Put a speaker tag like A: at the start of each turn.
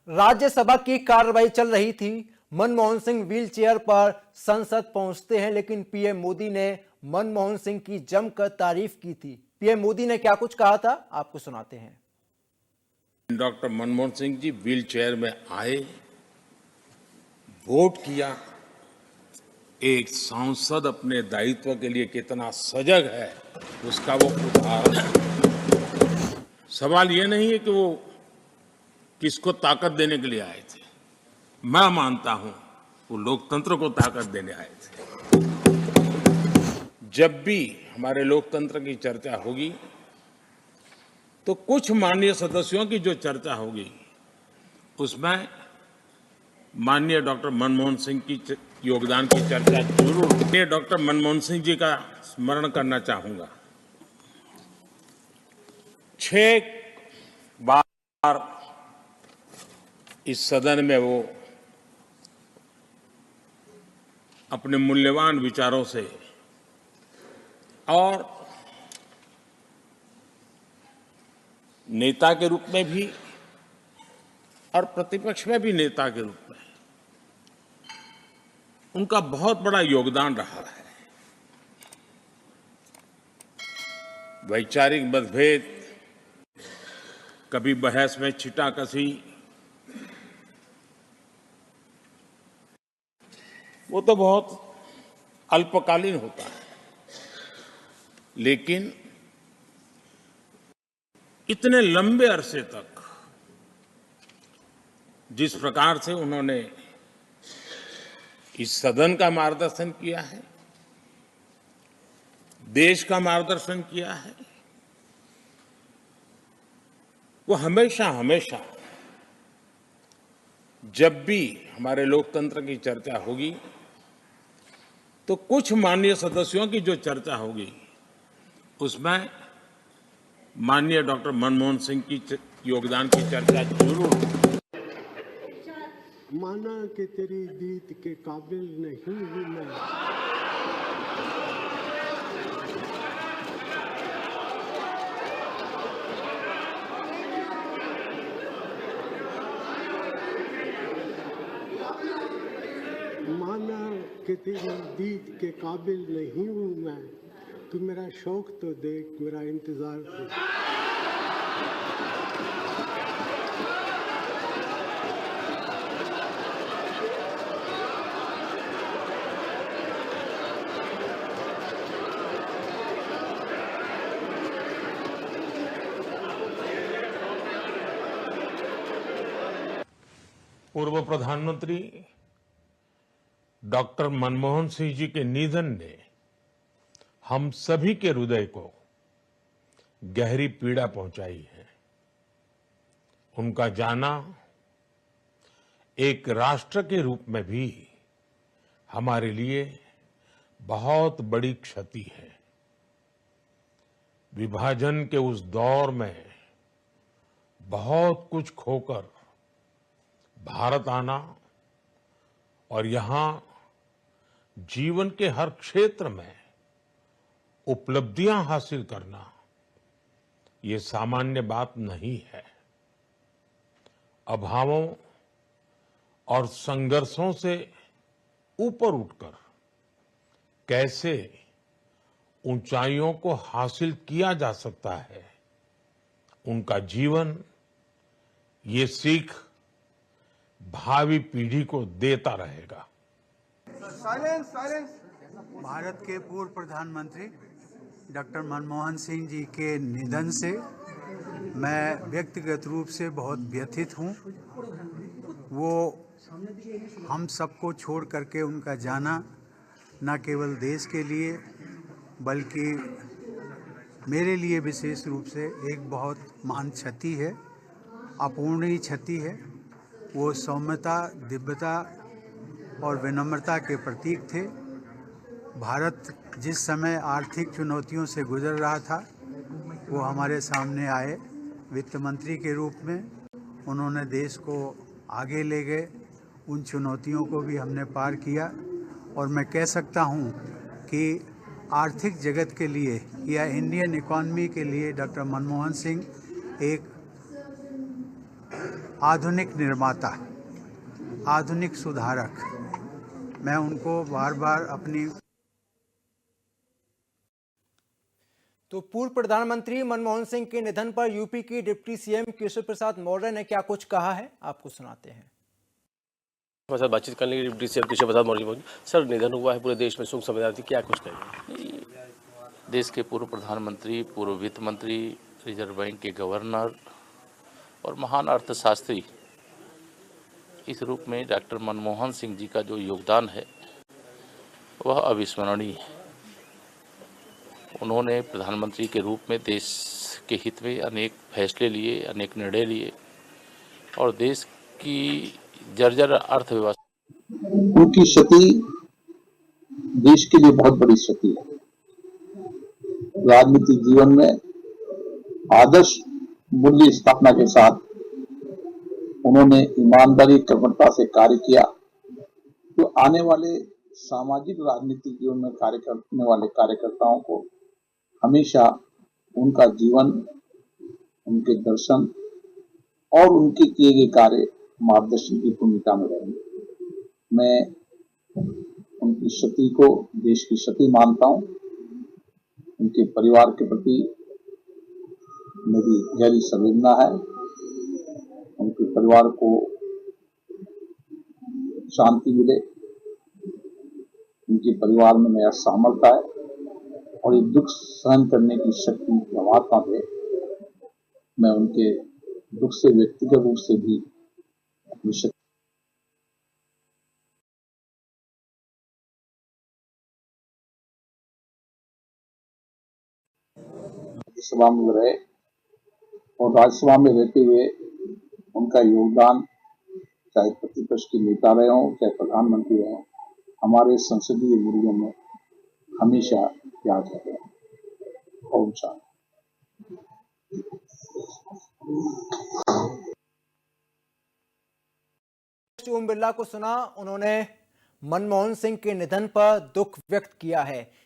A: राज्यसभा की कार्रवाई चल रही थी। मनमोहन सिंह व्हील चेयर पर संसद पहुंचते हैं, लेकिन पीएम मोदी ने मनमोहन सिंह की जमकर तारीफ की थी। पीएम मोदी ने क्या कुछ कहा था, आपको सुनाते हैं।
B: Doctor Manmohan Singh ji wheel chair में आए, वोट किया। एक सांसद अपने दायित्व के लिए कितना सजग है, उसका वो उदाहरण है। सवाल ये नहीं है कि वो किसको ताकत देने के लिए आए थे। मैं मानता हूं वो लोकतंत्र को ताकत देने आए थे। जब भी हमारे लोकतंत्र की चर्चा होगी तो कुछ माननीय सदस्यों की जो चर्चा होगी उसमें माननीय डॉक्टर मनमोहन सिंह की योगदान की चर्चा जरूर। मैं डॉक्टर मनमोहन सिंह जी का स्मरण करना चाहूंगा। 6 बार इस सदन में वो अपने मूल्यवान विचारों से और नेता के रूप में भी और प्रतिपक्ष में भी नेता के रूप में उनका बहुत बड़ा योगदान रहा है। वैचारिक मतभेद, कभी बहस में छिटाकशी, वो तो बहुत अल्पकालीन होता है, लेकिन इतने लंबे अरसे तक जिस प्रकार से उन्होंने इस सदन का मार्गदर्शन किया है, देश का मार्गदर्शन किया है, वो हमेशा हमेशा जब भी हमारे लोकतंत्र की चर्चा होगी तो कुछ माननीय सदस्यों की जो चर्चा होगी उसमें माननीय डॉक्टर मनमोहन सिंह की योगदान की चर्चा जरूर।
C: माना कि तेरी दीद के काबिल नहीं हूं मैं। माना कि तेरी दीद के काबिल नहीं हूं मैं। तू मेरा शौक तो देख, मेरा इंतजार देख।
B: पूर्व प्रधानमंत्री डॉक्टर मनमोहन सिंह जी के निधन ने हम सभी के हृदय को गहरी पीड़ा पहुंचाई है। उनका जाना एक राष्ट्र के रूप में भी हमारे लिए बहुत बड़ी क्षति है। विभाजन के उस दौर में बहुत कुछ खोकर भारत आना और यहां जीवन के हर क्षेत्र में उपलब्धियां हासिल करना, ये सामान्य बात नहीं है। अभावों और संघर्षों से ऊपर उठकर कैसे ऊंचाइयों को हासिल किया जा सकता है, उनका जीवन ये सीख भावी पीढ़ी को देता रहेगा।
D: भारत के पूर्व प्रधानमंत्री डॉक्टर मनमोहन सिंह जी के निधन से मैं व्यक्तिगत रूप से बहुत व्यथित हूँ। वो हम सबको छोड़ करके उनका जाना न केवल देश के लिए बल्कि मेरे लिए विशेष रूप से एक बहुत महान क्षति है, अपूर्णीय क्षति है। वो सौम्यता, दिव्यता और विनम्रता के प्रतीक थे। भारत जिस समय आर्थिक चुनौतियों से गुजर रहा था, वो हमारे सामने आए वित्त मंत्री के रूप में। उन्होंने देश को आगे ले गए, उन चुनौतियों को भी हमने पार किया और मैं कह सकता हूँ कि आर्थिक जगत के लिए या इंडियन इकॉनमी के लिए डॉक्टर मनमोहन सिंह एक आधुनिक निर्माता, आधुनिक सुधारक। मैं उनको बार बार अपनी
A: तो पूर्व प्रधानमंत्री मनमोहन सिंह के निधन पर यूपी के डिप्टी सीएम केशव प्रसाद मौर्य ने क्या कुछ कहा है, आपको सुनाते हैं।
E: हमारे साथ बातचीत करने के लिए डिप्टी सीएम केशव प्रसाद मौर्य मौजूद। सर, निधन हुआ है, पूरे देश में शोक संवेदना थी, क्या कुछ कहेंगे?
F: देश के पूर्व प्रधानमंत्री, पूर्व वित्त मंत्री, रिजर्व बैंक के गवर्नर और महान अर्थशास्त्री, इस रूप में डॉक्टर मनमोहन सिंह जी का जो योगदान है वह अविस्मरणीय है। उन्होंने प्रधानमंत्री के रूप में देश के हित में अनेक फैसले लिए, अनेक निर्णय लिए और देश की जर्जर अर्थव्यवस्था,
G: उनकी क्षति देश के लिए बहुत बड़ी क्षति है। राजनीतिक जीवन में आदर्श मूल्य स्थापना के साथ उन्होंने ईमानदारी, कर्मठता से कार्य किया। तो आने वाले सामाजिक राजनीतिक जीवन में कार्य करने वाले कार्यकर्ताओं को हमेशा उनका जीवन, उनके दर्शन और उनके किए गए कार्य मार्गदर्शन की भूमिका में रहेंगे। मैं उनकी क्षति को देश की क्षति मानता हूं। उनके परिवार के प्रति मेरी गहरी संवेदना है। उनके परिवार को शांति मिले, उनके परिवार में नया सामर्थ्य आए और ये दुख सहन करने की शक्ति परमात्मा दे। मैं उनके दुख से व्यक्तिगत रूप से भी अपनी शक्ति सभा में रहे और राज्यसभा में रहते हुए उनका योगदान, चाहे प्रतिपक्ष के नेता रहे हों, चाहे प्रधानमंत्री रहे हों, हमारे संसदीय मूल्यों में हमेशा याद रहे। ओम शांति।
A: ओम बिरला को सुना, उन्होंने मनमोहन सिंह के निधन पर दुख व्यक्त किया है।